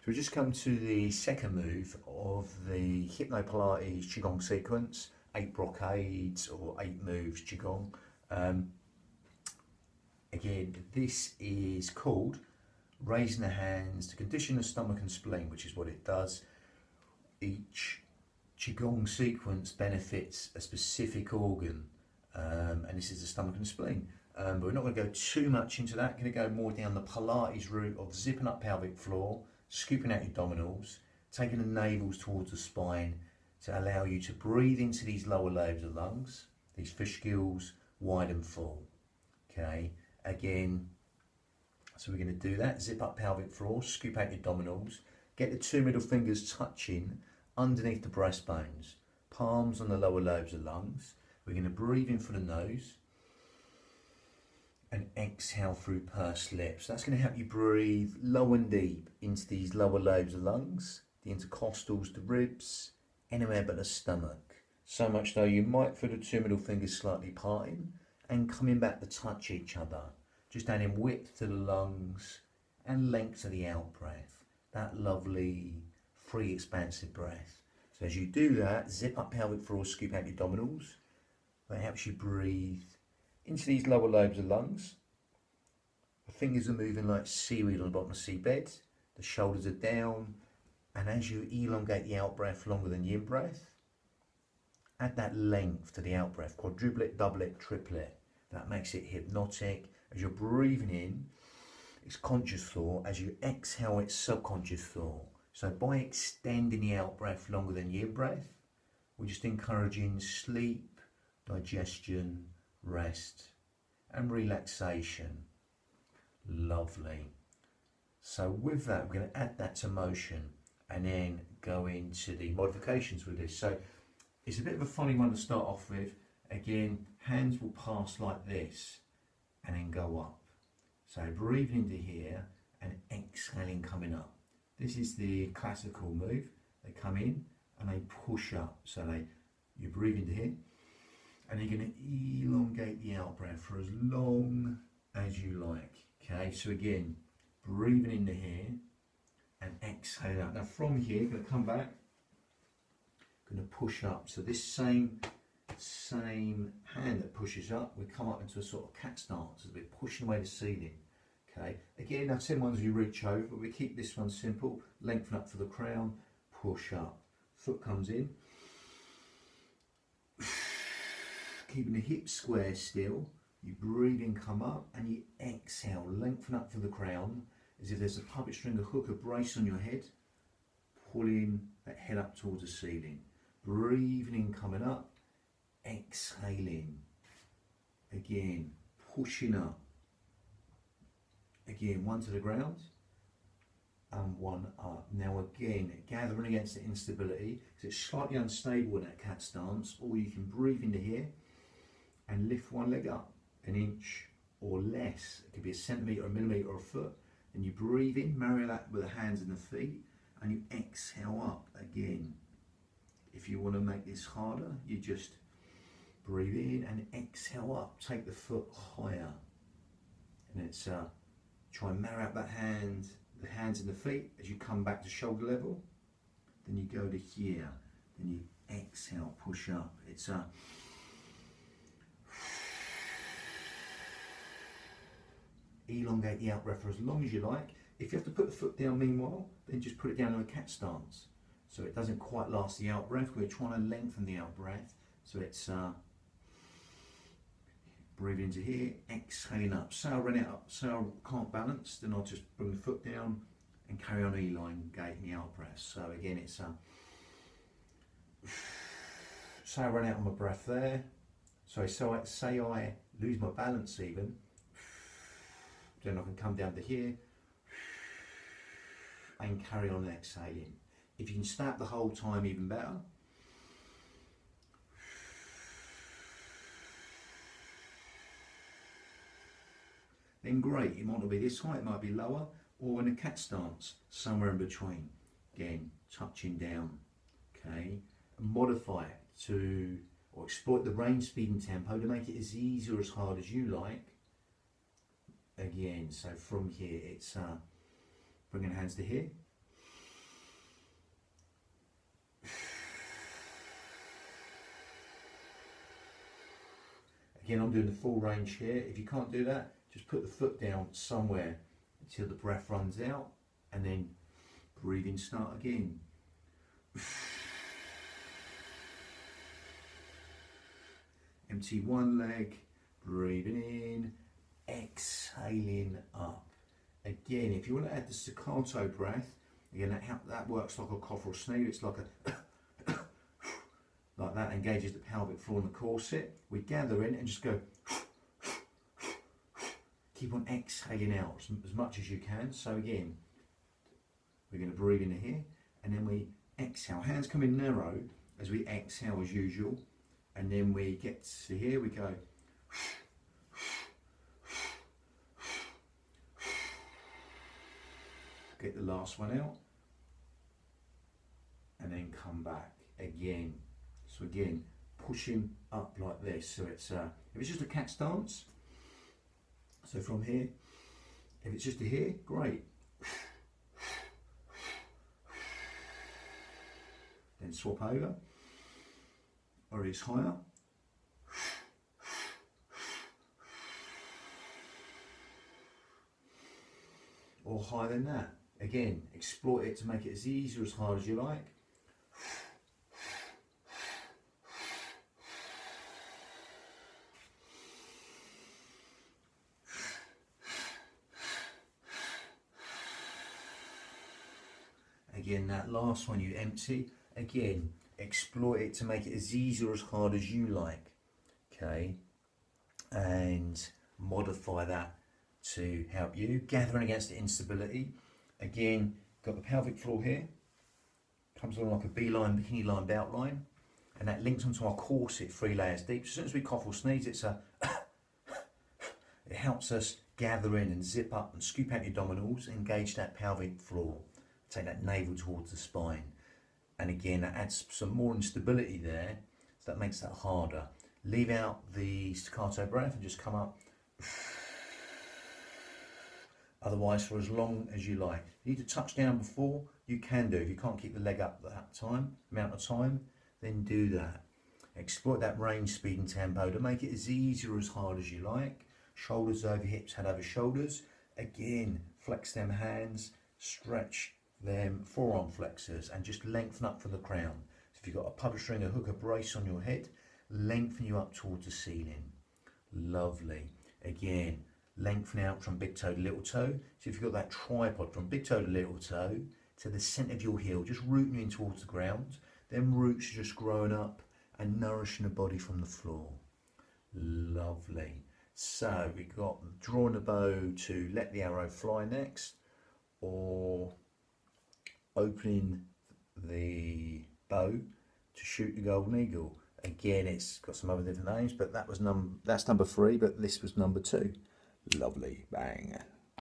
So we just come to the second move of the Hypno Pilates Qigong sequence, 8 brocades or 8 moves Qigong. Again, this is called raising the hands to condition the stomach and spleen, which is what it does. Each Qigong sequence benefits a specific organ, and this is the stomach and spleen. But we're not going to go too much into that. We're going to go more down the Pilates route of zipping up pelvic floor, scooping out your abdominals, taking the navels towards the spine to allow you to breathe into these lower lobes of lungs, these fish gills, wide and full. Okay, again, so we're going to do that. Zip up pelvic floor, scoop out your abdominals, get the 2 middle fingers touching underneath the breastbones, palms on the lower lobes of lungs. We're going to breathe in through the nose and exhale through pursed lips. That's going to help you breathe low and deep into these lower lobes of lungs, the intercostals, the ribs, anywhere but the stomach. So much though you might feel the 2 middle fingers slightly parting and coming back to touch each other. Just adding width to the lungs and length to the out breath. That lovely, free, expansive breath. So as you do that, zip up pelvic floor, scoop out your abdominals. That helps you breathe into these lower lobes of lungs. The fingers are moving like seaweed on the bottom of the seabed. The shoulders are down. And as you elongate the out breath longer than the in breath, add that length to the out breath. Quadruplet, doublet, triplet. That makes it hypnotic. As you're breathing in, it's conscious thought. As you exhale, it's subconscious thought. So by extending the out breath longer than the in breath, we're just encouraging sleep, digestion, rest and relaxation. Lovely. So with that, we're going to add that to motion and then go into the modifications with this. So it's a bit of a funny one to start off with. Again, hands will pass like this and then go up. So breathing into here and exhaling coming up. This is the classical move. They come in and they push up. So you breathe into here and you're going to elongate the out breath for as long as you like. Okay, so again, breathing into here and exhale out. Now from here, going to come back, going to push up. So this same hand that pushes up, we come up into a sort of cat stance as we're pushing away the ceiling. Okay, again, I've seen ones you reach over, but we keep this one simple. Lengthen up for the crown, push up. Foot comes in. Keeping the hips square still, you breathe in, come up, and you exhale, lengthen up for the crown, as if there's a puppet string, a hook, a brace on your head, pulling that head up towards the ceiling. Breathing in, coming up, exhaling. Again, pushing up. Again, one to the ground, and one up. Now again, gathering against the instability, because it's slightly unstable in that cat stance, or you can breathe into here, and lift one leg up an inch or less. It could be a centimetre, a millimetre or a foot. And you breathe in, marry that with the hands and the feet, and you exhale up again. If you want to make this harder, you just breathe in and exhale up. Take the foot higher. And it's try and marry up that hand, the hands and the feet as you come back to shoulder level. Then you go to here. Then you exhale, push up. It's elongate the out breath for as long as you like. If you have to put the foot down meanwhile, then just put it down in a cat stance. So it doesn't quite last the out breath. We're trying to lengthen the out breath. So it's breathing into here, exhaling up. So I'll run it up. So I can't balance, then I'll just bring the foot down and carry on elongating the out breath. So again, it's so I run out on my breath there. So say I lose my balance even. Then I can come down to here and carry on exhaling. If you can stay up the whole time, even better. Then great, it might not be this high, it might be lower, or in a cat stance, somewhere in between. Again, touching down, okay? And modify it to, or exploit the range, speed and tempo to make it as easy or as hard as you like. Again, so from here, it's bringing the hands to here, Again, I'm doing the full range here. If you can't do that, just put the foot down somewhere until the breath runs out, and then breathe in, start again. Empty one leg, breathing in, exhaling up. Again, if you want to add the staccato breath, again, that works like a cough or sneeze. It's like a like that, engages the pelvic floor and the corset. We gather in and just go. Keep on exhaling out as much as you can. So again, we're going to breathe in here, and then we exhale. Hands come in narrow as we exhale as usual, and then we get to here, we go. Get the last one out, and then come back again. So again, pushing up like this. So it's if it's just a cat stance, so from here, if it's just to here, great. Then swap over, or it's higher. Or higher than that. Again, exploit it to make it as easy or as hard as you like. Again, that last one you empty. Again, exploit it to make it as easy or as hard as you like. Okay, and modify that to help you. Gathering against the instability. Again, got the pelvic floor here. Comes along like a beeline, bikini line, belt line, and that links onto our corset 3 layers deep. So as soon as we cough or sneeze, it's a it helps us gather in and zip up and scoop out your abdominals, engage that pelvic floor, take that navel towards the spine. And again, that adds some more instability there, so that makes that harder. Leave out the staccato breath and just come up. Otherwise, for as long as you like. If you need to touch down before, you can do. If you can't keep the leg up that amount of time, then do that. Exploit that range, speed and tempo to make it as easy or as hard as you like. Shoulders over hips, head over shoulders. Again, flex them hands, stretch them forearm flexors, and just lengthen up from the crown. So if you've got a puppet string, a hook, a brace on your head, lengthen you up towards the ceiling. Lovely. Again, lengthen out from big toe to little toe. So if you've got that tripod from big toe to little toe to the centre of your heel, just rooting in towards the ground. Them roots are just growing up and nourishing the body from the floor. Lovely. So we've got drawing the bow to let the arrow fly next, or opening the bow to shoot the golden eagle. Again, it's got some other different names, but that's number 3, but this was number 2. Lovely. Bang.